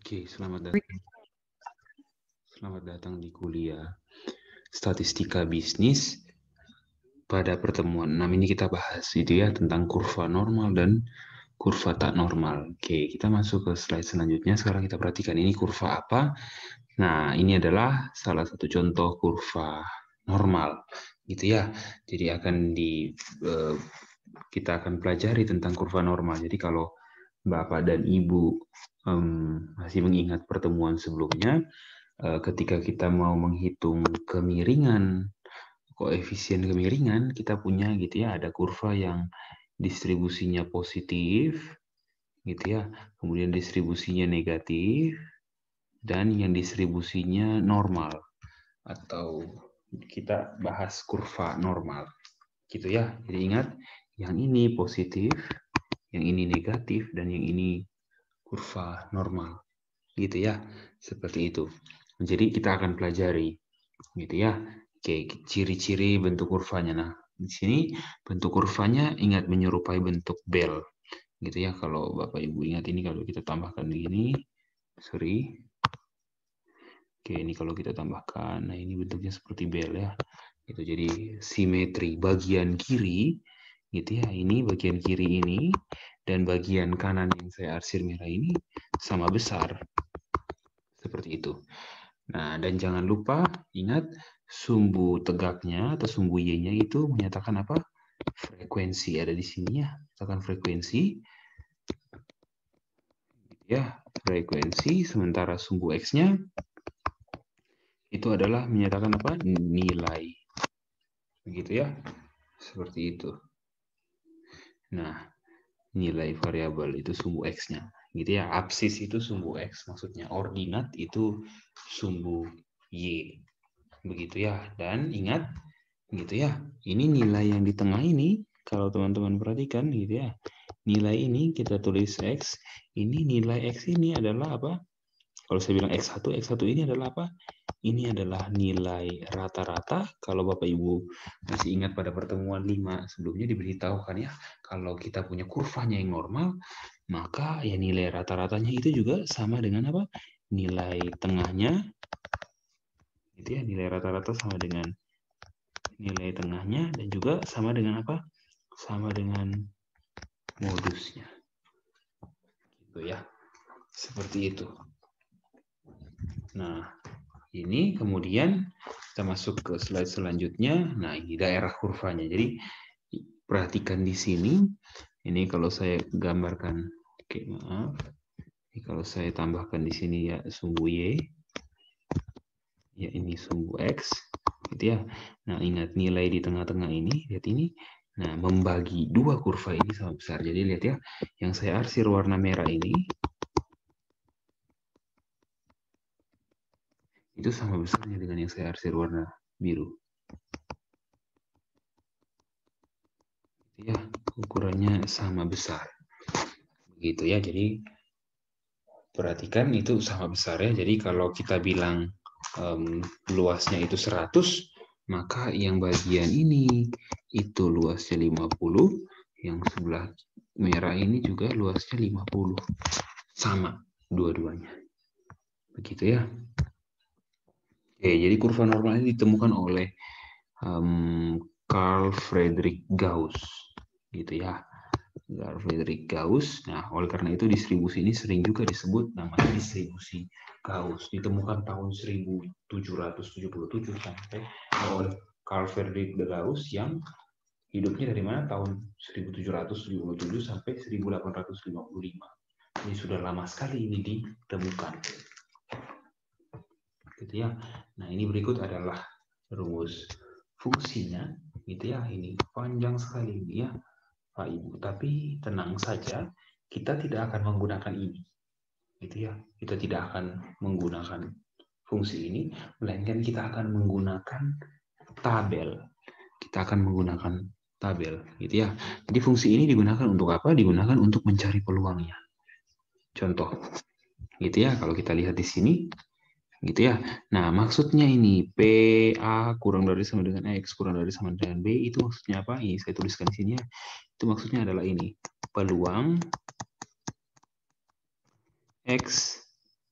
Oke, selamat datang di kuliah Statistika Bisnis. Pada pertemuan 6 ini kita bahas tentang kurva normal dan kurva tak normal. Oke, kita masuk ke slide selanjutnya. Sekarang kita perhatikan ini kurva apa. Nah, ini adalah salah satu contoh kurva normal, gitu ya. Jadi kita akan pelajari tentang kurva normal. Jadi kalau Bapak dan Ibu masih mengingat pertemuan sebelumnya, ketika kita mau menghitung kemiringan, koefisien kemiringan, kita punya ada kurva yang distribusinya positif, kemudian distribusinya negatif, dan yang distribusinya normal, atau kita bahas kurva normal, Jadi ingat, yang ini positif, yang ini negatif, dan yang ini kurva normal, seperti itu. Jadi kita akan pelajari, Oke, ciri-ciri bentuk kurvanya. Nah, di sini bentuk kurvanya ingat menyerupai bentuk bel, Kalau Bapak Ibu ingat ini kalau kita tambahkan begini, Oke, ini kalau kita tambahkan, nah ini bentuknya seperti bel ya. Jadi simetri bagian kiri, ini bagian kiri ini dan bagian kanan yang saya arsir merah ini sama besar. Seperti itu. Nah, dan jangan lupa ingat sumbu tegaknya atau sumbu Y-nya itu menyatakan apa? Frekuensi. Ada di sini ya, menyatakan frekuensi. Frekuensi, sementara sumbu X-nya itu adalah menyatakan apa? Nilai. Begitu ya. Seperti itu. Nah, nilai variabel itu sumbu X-nya. Absis itu sumbu X, maksudnya ordinat itu sumbu Y. Begitu ya. Dan ingat, ini nilai yang di tengah ini, kalau teman-teman perhatikan, nilai ini kita tulis X, ini nilai X ini adalah apa? Kalau saya bilang X1 ini adalah apa? Ini adalah nilai rata-rata. Kalau Bapak Ibu masih ingat pada pertemuan 5 sebelumnya diberitahukan ya, kalau kita punya kurvanya yang normal, maka ya nilai rata-ratanya itu juga sama dengan apa? Nilai tengahnya, nilai rata-rata sama dengan nilai tengahnya, dan juga sama dengan apa? Sama dengan modusnya. Gitu ya. Seperti itu. Nah, ini kemudian kita masuk ke slide selanjutnya. Nah, ini daerah kurvanya. Jadi perhatikan di sini. Ini kalau saya gambarkan, oke, maaf. Ini kalau saya tambahkan di sini ya sumbu Y. Ya, ini sumbu X, ya. Nah, ingat nilai di tengah-tengah ini, lihat ini. Nah, membagi dua kurva ini sama besar. Jadi lihat ya, yang saya arsir warna merah ini itu sama besarnya dengan yang saya arsir warna biru. Ya, ukurannya sama besar. Begitu ya. Jadi perhatikan itu sama besar ya. Jadi kalau kita bilang luasnya itu 100, maka yang bagian ini itu luasnya 50, yang sebelah merah ini juga luasnya 50. Sama dua-duanya. Begitu ya. Oke, jadi kurva normal ini ditemukan oleh Carl Friedrich Gauss. Gitu ya. Carl Friedrich Gauss. Nah, oleh karena itu distribusi ini sering juga disebut namanya distribusi Gauss. Ditemukan tahun 1777 sampai oleh Carl Friedrich Gauss yang hidupnya dari mana? Tahun 1777 sampai 1855. Ini sudah lama sekali ini ditemukan. Gitu ya. Nah, ini berikut adalah rumus fungsinya, gitu ya. Ini panjang sekali ini ya, Pak Ibu. Tapi tenang saja, kita tidak akan menggunakan ini. Gitu ya. Kita tidak akan menggunakan fungsi ini, melainkan kita akan menggunakan tabel. Kita akan menggunakan tabel, gitu ya. Jadi fungsi ini digunakan untuk apa? Digunakan untuk mencari peluangnya. Contoh, gitu ya. Kalau kita lihat di sini, gitu ya. Nah, maksudnya ini PA kurang dari sama dengan X kurang dari sama dengan B, itu maksudnya apa? Ini saya tuliskan di sini ya. Itu maksudnya adalah ini, peluang X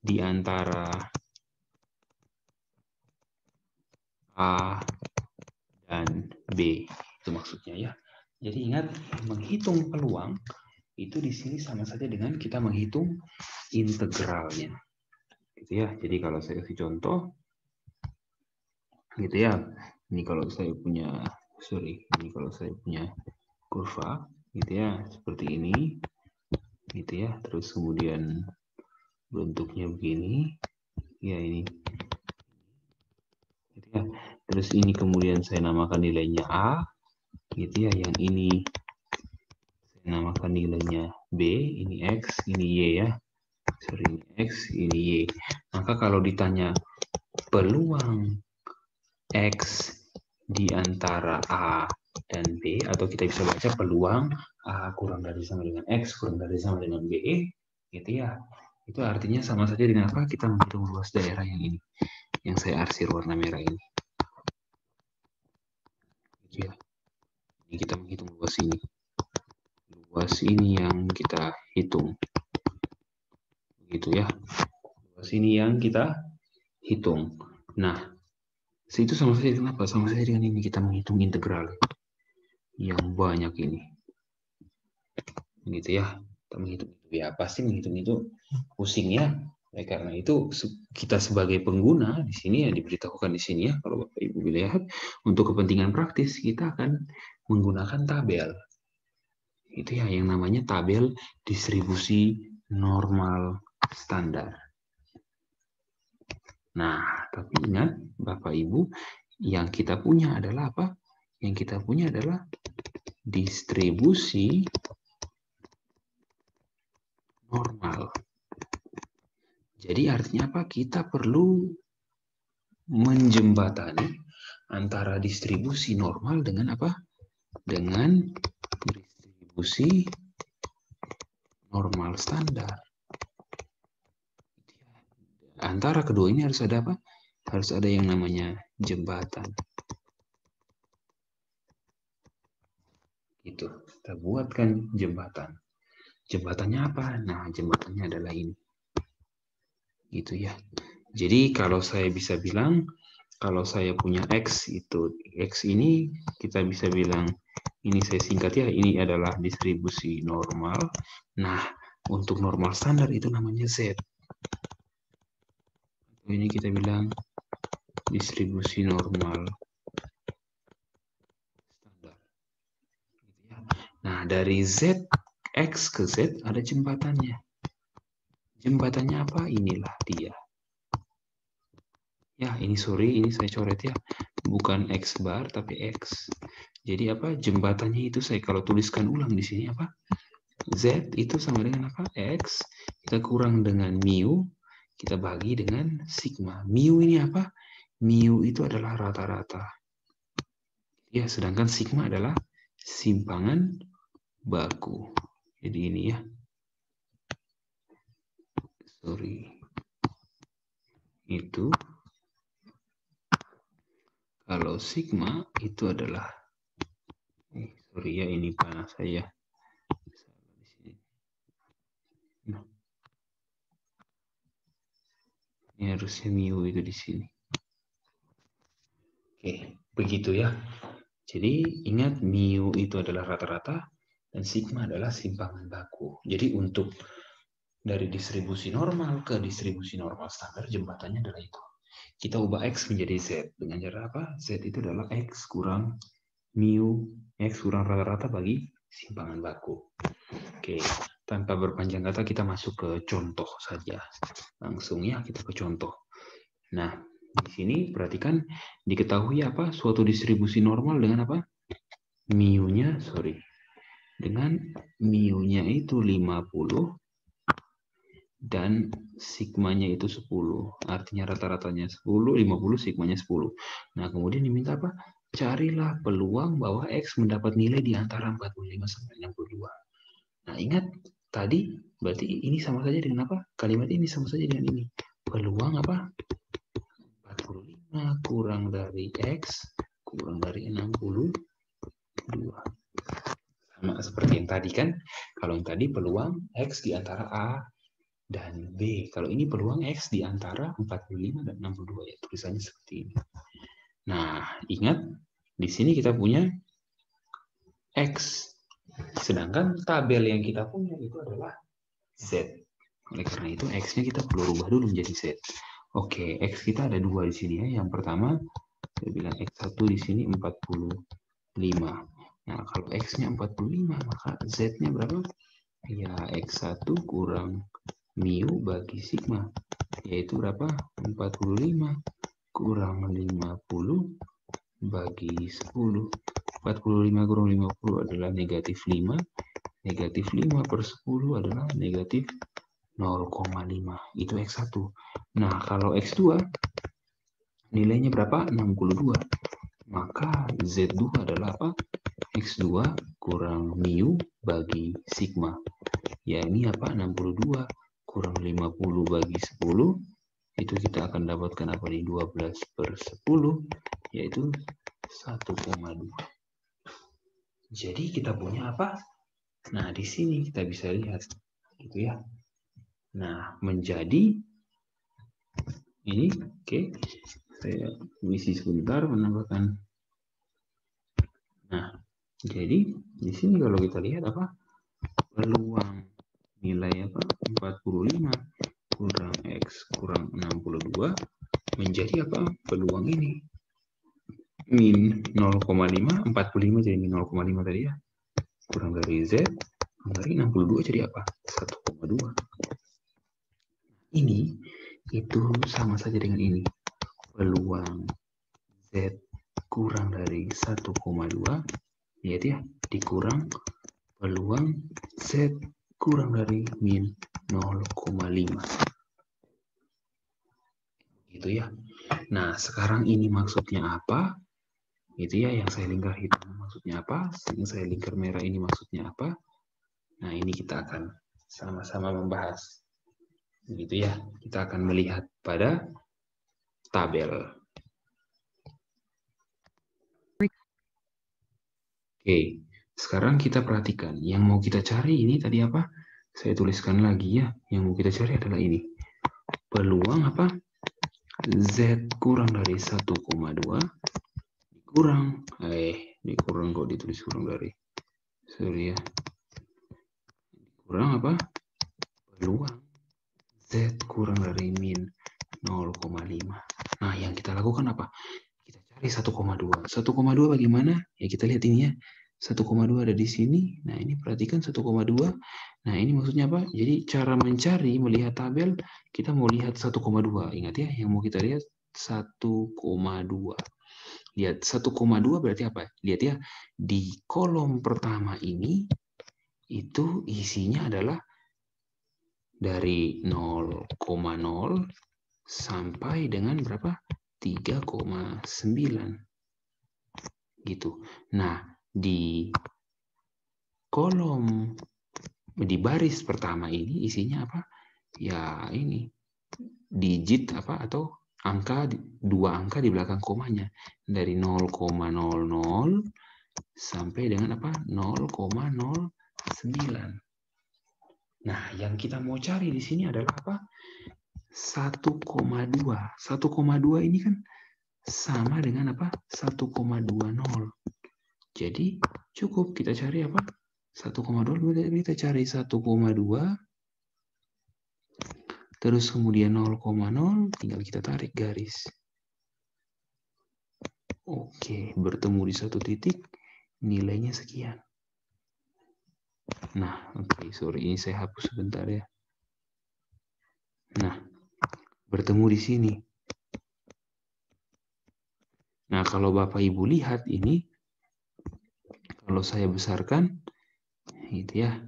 di antara A dan B. Itu maksudnya ya. Jadi ingat, menghitung peluang itu di sini sama saja dengan kita menghitung integralnya. Gitu ya. Jadi kalau saya kasih contoh, gitu ya. Ini kalau saya punya, ini kalau saya punya kurva, gitu ya, seperti ini, gitu ya. Terus kemudian bentuknya begini, ya ini, gitu ya. Terus ini kemudian saya namakan nilainya A, gitu ya. Yang ini saya namakan nilainya B, ini X, ini Y ya. Ini X, ini Y. Maka kalau ditanya peluang X di antara A dan B, atau kita bisa baca peluang A kurang dari sama dengan X kurang dari sama dengan B, gitu ya. Itu artinya sama saja dengan apa? Kita menghitung luas daerah yang ini, yang saya arsir warna merah ini. Gitu ya. Ini kita menghitung luas ini. Luas ini yang kita hitung. Begitu ya. Luas ini yang kita hitung. Nah, itu sama saja dengan apa? Sama saja dengan ini kita menghitung integral yang banyak ini. Gitu ya. Kita menghitung itu ya, pasti menghitung itu pusing ya. Karena itu kita sebagai pengguna di sini ya, diberitahukan di sini ya, kalau Bapak Ibu lihat, untuk kepentingan praktis kita akan menggunakan tabel. Itu ya yang namanya tabel distribusi normal standar. Nah, tapi ingat Bapak Ibu, yang kita punya adalah apa? Yang kita punya adalah distribusi normal. Jadi artinya apa? Kita perlu menjembatani antara distribusi normal dengan apa? Dengan distribusi normal standar. Antara kedua ini harus ada apa? Harus ada yang namanya jembatan. Gitu. Kita buatkan jembatan. Jembatannya apa? Nah, jembatannya adalah ini. Gitu ya. Jadi kalau saya bisa bilang, kalau saya punya X, itu X ini kita bisa bilang, ini saya singkat ya, ini adalah distribusi normal. Nah, untuk normal standar itu namanya Z. Ini kita bilang distribusi normal standar. Nah, dari Z, X ke Z ada jembatannya. Jembatannya apa? Inilah dia. Ya, ini sorry, ini saya coret ya. Bukan X bar, tapi X. Jadi apa? Jembatannya itu saya kalau tuliskan ulang di sini apa? Z itu sama dengan apa? X. Kita kurang dengan mu. Kita bagi dengan sigma. Mu ini apa? Mu itu adalah rata-rata. Ya, sedangkan sigma adalah simpangan baku. Jadi ini ya. Sorry. Itu. Kalau sigma itu adalah, sorry ya, ini panas saya. Ini harusnya mu itu di sini. Oke, begitu ya. Jadi ingat mu itu adalah rata-rata dan sigma adalah simpangan baku. Jadi untuk dari distribusi normal ke distribusi normal standar jembatannya adalah itu. Kita ubah X menjadi Z. Dengan cara apa? Z itu adalah X kurang mu, X kurang rata-rata bagi simpangan baku. Oke, tanpa berpanjang kata kita masuk ke contoh saja. Langsung ya kita ke contoh. Nah, di sini perhatikan diketahui apa? Suatu distribusi normal dengan apa? Mu-nya, dengan mu-nya itu 50 dan sigmanya itu 10. Artinya rata-ratanya 10, 50, sigmanya 10. Nah, kemudian diminta apa? Carilah peluang bahwa X mendapat nilai di antara 45 sampai 62. Nah, ingat tadi berarti ini sama saja dengan apa? Kalimat ini sama saja dengan ini. Peluang apa? 45 kurang dari X kurang dari 62. Sama seperti yang tadi kan. Kalau yang tadi peluang X di antara A dan B. Kalau ini peluang X di antara 45 dan 62 ya, tulisannya seperti ini. Nah, ingat di sini kita punya X. Sedangkan tabel yang kita punya itu adalah Z. Oleh karena itu X-nya kita perlu rubah dulu menjadi Z. Oke, X kita ada dua di sini ya. Yang pertama, saya bilang X1 di sini 45. Nah, kalau X-nya 45, maka Z-nya berapa? Ya, X1 kurang mu bagi sigma. Yaitu berapa? 45 kurang 50 bagi 10. 45 kurang 50 adalah negatif 5. Negatif 5 per 10 adalah negatif 0,5. Itu X1. Nah, kalau X2 nilainya berapa? 62. Maka Z2 adalah apa? X2 kurang mu bagi sigma. Ya, ini apa? 62 kurang 50 bagi 10. Itu kita akan dapatkan apa nih? 12 per 10. Yaitu 1,2. Jadi kita punya apa? Nah, di sini kita bisa lihat. Gitu ya. Nah, menjadi ini, oke. Saya isi sebentar menambahkan. Nah, jadi di sini kalau kita lihat apa? Peluang nilai apa? 45 kurang X kurang 62 menjadi apa? Peluang ini. Min 0,5, 45 jadi min 0,5 tadi ya. Kurang dari Z, kurang dari 62 jadi apa? 1,2. Ini itu sama saja dengan ini. Peluang Z kurang dari 1,2 yaitu ya dikurang peluang Z kurang dari min 0,5. Gitu ya. Nah, sekarang ini maksudnya apa? Itu ya yang saya lingkar hitam maksudnya apa? Yang saya lingkar merah ini maksudnya apa? Nah, ini kita akan sama-sama membahas. Begitu ya. Kita akan melihat pada tabel. Oke, sekarang kita perhatikan. Yang mau kita cari ini tadi apa? Saya tuliskan lagi ya. Yang mau kita cari adalah ini. Peluang apa? Z kurang dari 1,2 dikurang. Dikurang kok ditulis kurang dari. Sorry ya. Kurang apa? Peluang Z kurang dari min 0,5. Nah, yang kita lakukan apa? Kita cari 1,2. 1,2 bagaimana? Ya kita lihat ini ya. 1,2 ada di sini. Nah, ini perhatikan 1,2. Nah, ini maksudnya apa? Jadi cara mencari, melihat tabel, kita mau lihat 1,2. Ingat ya, yang mau kita lihat 1,2. Lihat 1,2 berarti apa? Lihat ya, di kolom pertama ini, itu isinya adalah dari 0,0 sampai dengan berapa? 3,9 gitu. Nah, di kolom di baris pertama ini isinya apa? Ya ini digit apa atau angka dua angka di belakang komanya dari 0,00 sampai dengan apa? 0,09. Nah, yang kita mau cari di sini adalah apa? 1,2. 1,2 ini kan sama dengan apa? 1,20. Jadi cukup kita cari apa? 1,2 kita cari 1,2 terus kemudian 0,0 tinggal kita tarik garis. Oke, bertemu di satu titik nilainya sekian. Nah, oke, sorry ini saya hapus sebentar ya. Nah, bertemu di sini. Nah, kalau Bapak Ibu lihat ini, kalau saya besarkan, gitu ya.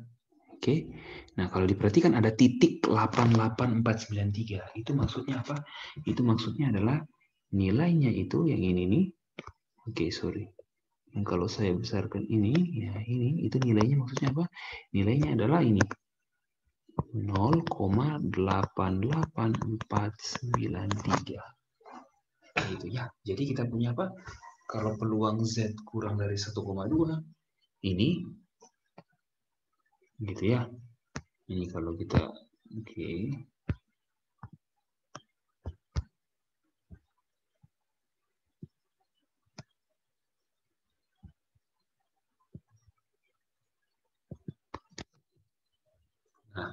Oke. Nah, kalau diperhatikan ada titik 88493. Itu maksudnya apa? Itu maksudnya adalah nilainya itu yang ini nih. Oke, sorry. Yang kalau saya besarkan ini, ya ini, itu nilainya maksudnya apa? Nilainya adalah ini. 0,88493. Gitu ya. Jadi kita punya apa? Kalau peluang Z kurang dari 1,2, ini gitu ya. Ini kalau kita Oke. Nah,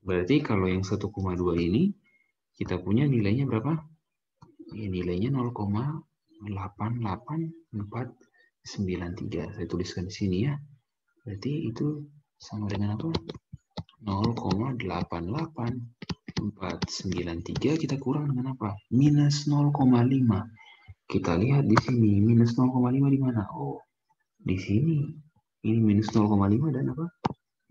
berarti kalau yang 1,2 ini kita punya nilainya berapa? Ya, nilainya 0,88493. Saya tuliskan di sini ya. Berarti itu sama dengan apa? 0,88493 kita kurang dengan apa? Minus 0,5. Kita lihat di sini minus 0,5 di mana? Oh, di sini. Ini minus 0,5 dan apa?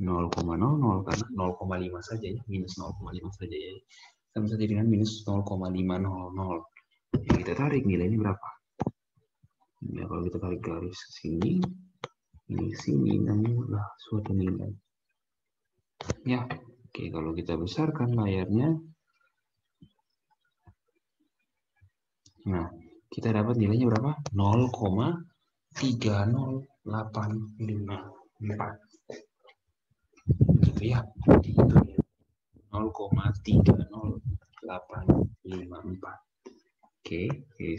0,00 karena 0,5 saja ya, minus 0,5 saja ya. Sama saja dengan minus 0,500. Yang kita tarik nilainya berapa? Ya, kalau kita tarik garis ke sini, ini sini namulah suatu nilai. Ya, oke, kalau kita besarkan layarnya, nah, kita dapat nilainya berapa? 0,30854. Gitu ya. Itu 0,30854. Oke,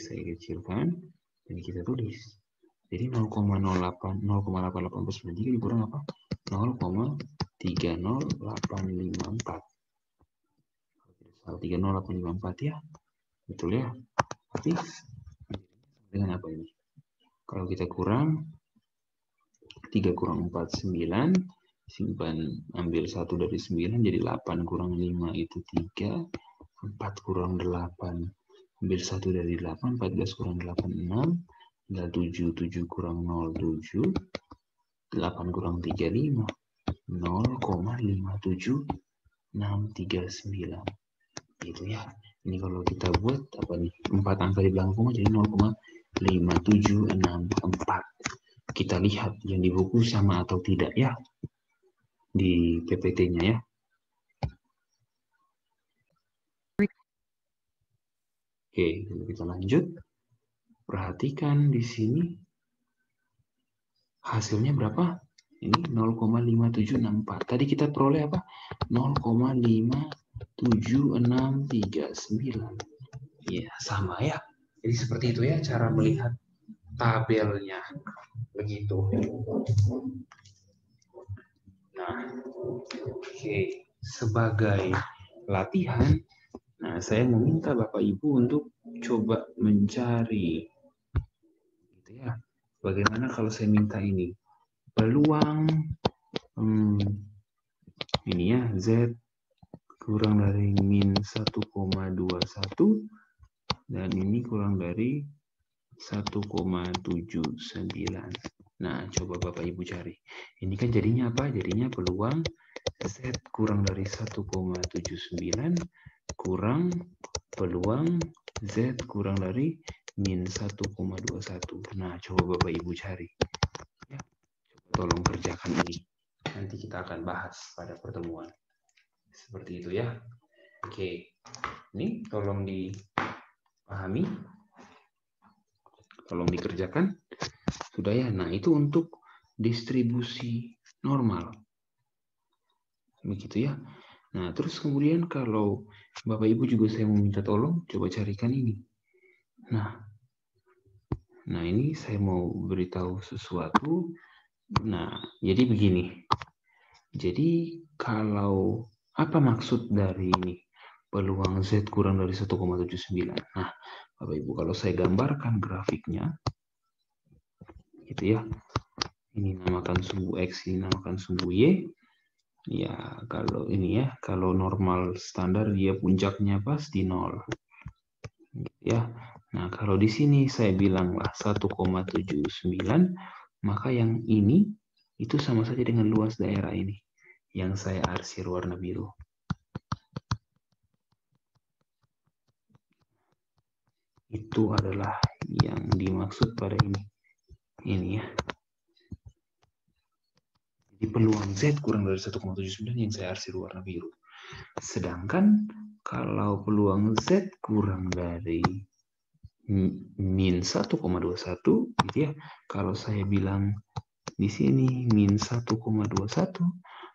saya kecilkan dan kita tulis. Jadi 0,893 dikurang apa? 0,30854. 30854 ya. Betul ya. Berarti dengan apa ini? Kalau kita kurang 3 kurang 4 9, simpan ambil 1 dari 9 jadi 8 kurang 5 itu 3, 4 kurang 8 ambil 1 dari 8, 14 kurang 8 6, tinggal 7 7 kurang 0 7, 8 kurang 3 5, 0,57639. Gitu ya. Ini kalau kita buat apa nih? 4 angka di belakang koma jadi 0,5764. Kita lihat yang di buku sama atau tidak ya. Di PPT-nya ya. Oke, kita lanjut. Perhatikan di sini hasilnya berapa? Ini 0,5764. Tadi kita peroleh apa? 0,57639. Ya, sama ya. Jadi seperti itu ya cara melihat tabelnya. Begitu. Nah, oke. Sebagai latihan, nah saya meminta Bapak Ibu untuk coba mencari gitu ya. Bagaimana kalau saya minta ini? Peluang ini ya, Z kurang dari min 1,21 dan ini kurang dari 1,79. Nah, coba Bapak Ibu cari. Ini kan jadinya apa? Jadinya peluang Z kurang dari 1,79 kurang peluang Z kurang dari min 1,21. Nah, coba Bapak Ibu cari. Ya, coba tolong kerjakan ini. Nanti kita akan bahas pada pertemuan. Seperti itu ya. Oke. Ini tolong dipahami. Tolong dikerjakan. Sudah ya. Nah, itu untuk distribusi normal. Begitu ya. Nah, terus kemudian kalau Bapak Ibu juga saya mau minta tolong, coba carikan ini. Nah ini saya mau beritahu sesuatu. Nah, jadi begini. Jadi kalau apa maksud dari ini? Peluang Z kurang dari 1,79. Nah, Bapak Ibu kalau saya gambarkan grafiknya, gitu ya. Ini namakan sumbu X, ini namakan sumbu Y. Ya, kalau ini ya, kalau normal standar dia puncaknya pasti 0. Ya. Nah, kalau di sini saya bilanglah 1,79, maka yang ini itu sama saja dengan luas daerah ini yang saya arsir warna biru. Itu adalah yang dimaksud pada ini. Ini ya. Jadi peluang Z kurang dari 1,79 yang saya arsir warna biru. Sedangkan kalau peluang Z kurang dari min 1,21 gitu ya. Kalau saya bilang di sini min 1,21,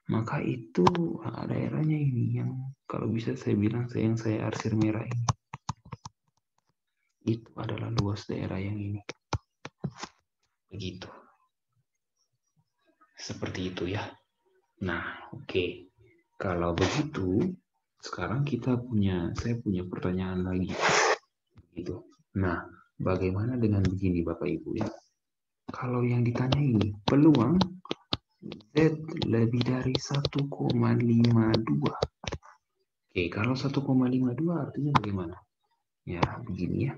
maka itu daerahnya ini yang kalau bisa saya bilang yang saya arsir merah ini. Itu adalah luas daerah yang ini. Begitu. Seperti itu ya. Nah, oke. Kalau begitu, sekarang saya punya pertanyaan lagi. Gitu. Nah, bagaimana dengan begini Bapak Ibu ya? Kalau yang ditanya ini, peluang Z lebih dari 1,52. Oke, kalau 1,52 artinya bagaimana? Ya, begini ya.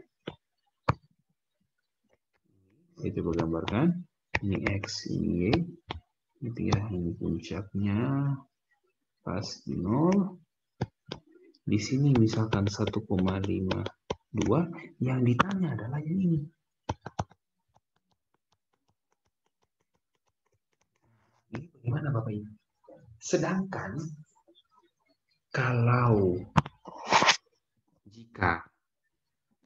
Saya coba gambarkan. Ini X, ini Y. Gitu ya, ini puncaknya pasti 0. Di sini misalkan 1,52, yang ditanya adalah yang ini. Ini bagaimana Bapak Ibu? Sedangkan kalau jika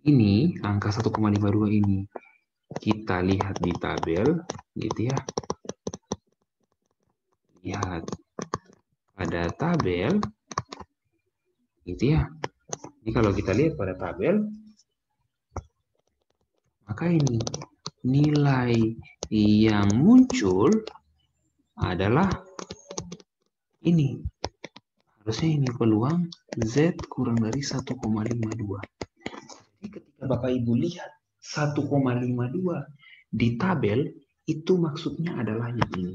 ini angka 1,52 ini kita lihat di tabel, gitu ya. Lihat pada tabel, gitu ya. Ini kalau kita lihat pada tabel, maka ini nilai yang muncul adalah ini. Harusnya ini peluang Z kurang dari 1,52. Jadi ketika Bapak Ibu lihat 1,52 di tabel, itu maksudnya adalah yang ini.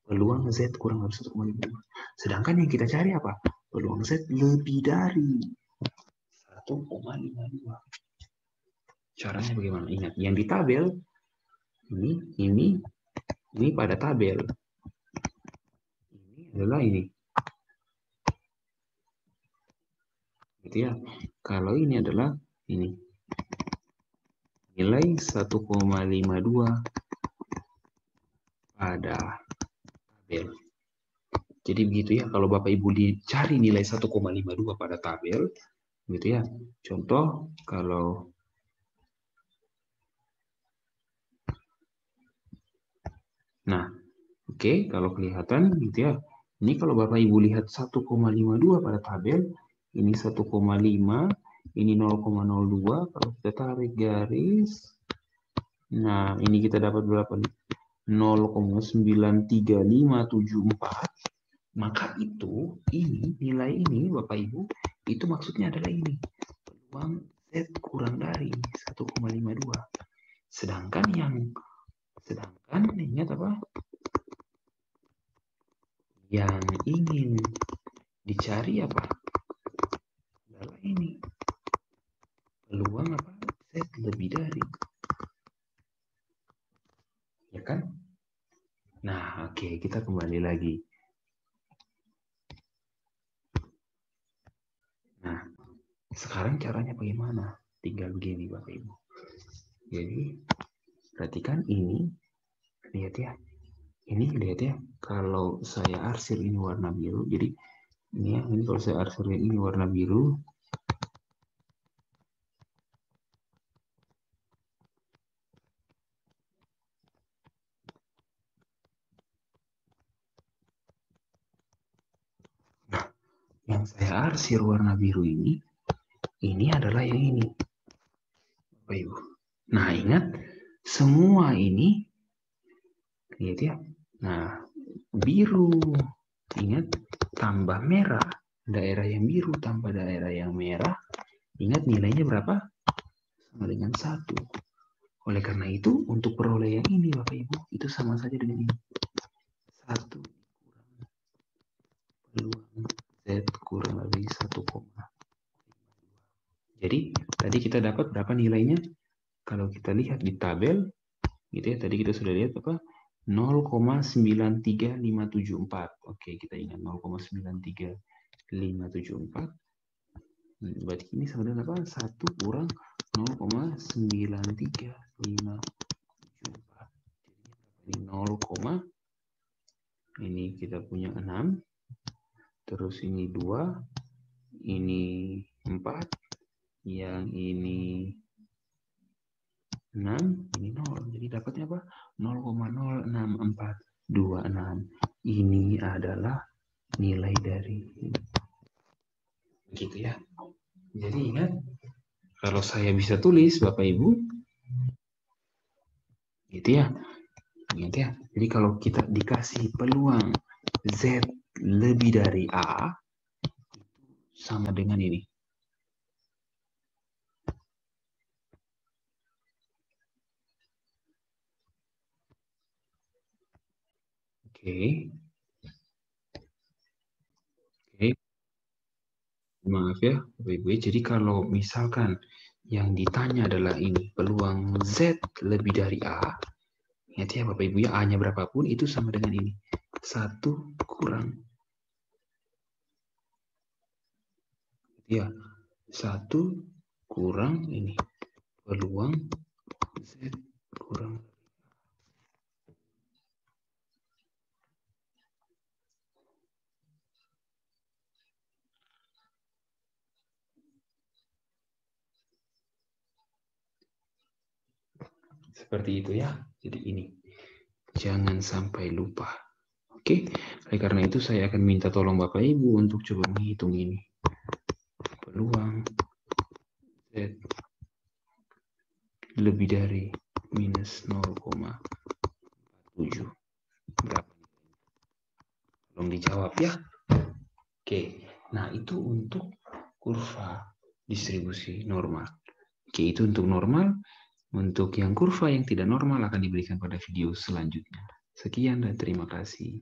Peluang Z kurang dari 1,52. Sedangkan yang kita cari apa? Peluang Z lebih dari 1,52. Caranya bagaimana? Ingat, yang di tabel ini pada tabel. Ini adalah ini. Gitu ya. Kalau ini adalah ini. Nilai 1,52 pada tabel. Jadi begitu ya, kalau Bapak Ibu dicari nilai 1,52 pada tabel, gitu ya. Contoh kalau oke, kalau kelihatan gitu ya. Ini kalau Bapak Ibu lihat 1,52 pada tabel, ini 1,5, ini 0,02. Kalau kita tarik garis, nah ini kita dapat berapa nih? 0,93574. Maka itu, ini nilai ini Bapak Ibu, itu maksudnya adalah ini. Peluang Z kurang dari 1,52. Sedangkan ingat apa? Yang ingin dicari apa? Adalah ini. Peluang apa? Z lebih dari. Ya kan? Nah, oke, kita kembali lagi. Nah, sekarang caranya bagaimana? Tinggal begini Bapak Ibu. Jadi, perhatikan ini. Lihat ya. Ini lihat ya. Kalau saya arsir ini warna biru, jadi ini ya, ini kalau saya arsir ini warna biru. Nah, yang saya arsir warna biru ini adalah yang ini. Bapak Ibu. Nah, ingat semua ini lihat ya. Nah, biru. Ingat tambah merah. Daerah yang biru tambah daerah yang merah. Ingat nilainya berapa? Sama dengan 1. Oleh karena itu, untuk peroleh yang ini Bapak Ibu, itu sama saja dengan ini. 1 peluang Z kurang dari 1,5. Jadi, tadi kita dapat berapa nilainya? Kalau kita lihat di tabel, gitu ya, tadi kita sudah lihat apa? 0,93574. Oke, kita ingat 0,93574. Berarti ini sama dengan apa? 1 kurang 0,93574. Jadi 0, ini kita punya 6. Terus ini 2. Ini 4. Yang ini 6, ini 0. Jadi dapatnya apa? 0,06426. ini adalah nilai dari ini. Begitu ya. Jadi ingat, kalau saya bisa tulis, Bapak Ibu, gitu ya. Ingat ya. Jadi kalau kita dikasih peluang Z lebih dari A, sama dengan ini. Oke. Oke. Maaf ya, Bapak Ibu. Jadi kalau misalkan yang ditanya adalah ini, peluang Z lebih dari A, ingat ya Bapak Ibu ya, A-nya berapapun itu sama dengan ini. 1 kurang. Ya, 1 kurang ini. Peluang Z kurang. Seperti itu ya. Jadi ini. Jangan sampai lupa. Oke, oleh karena itu saya akan minta tolong Bapak Ibu untuk coba menghitung ini. Peluang Z lebih dari minus 0,7. Berapa? Tolong dijawab ya. Oke, nah itu untuk kurva distribusi normal. Oke, itu untuk normal. Untuk yang kurva yang tidak normal akan diberikan pada video selanjutnya. Sekian dan terima kasih.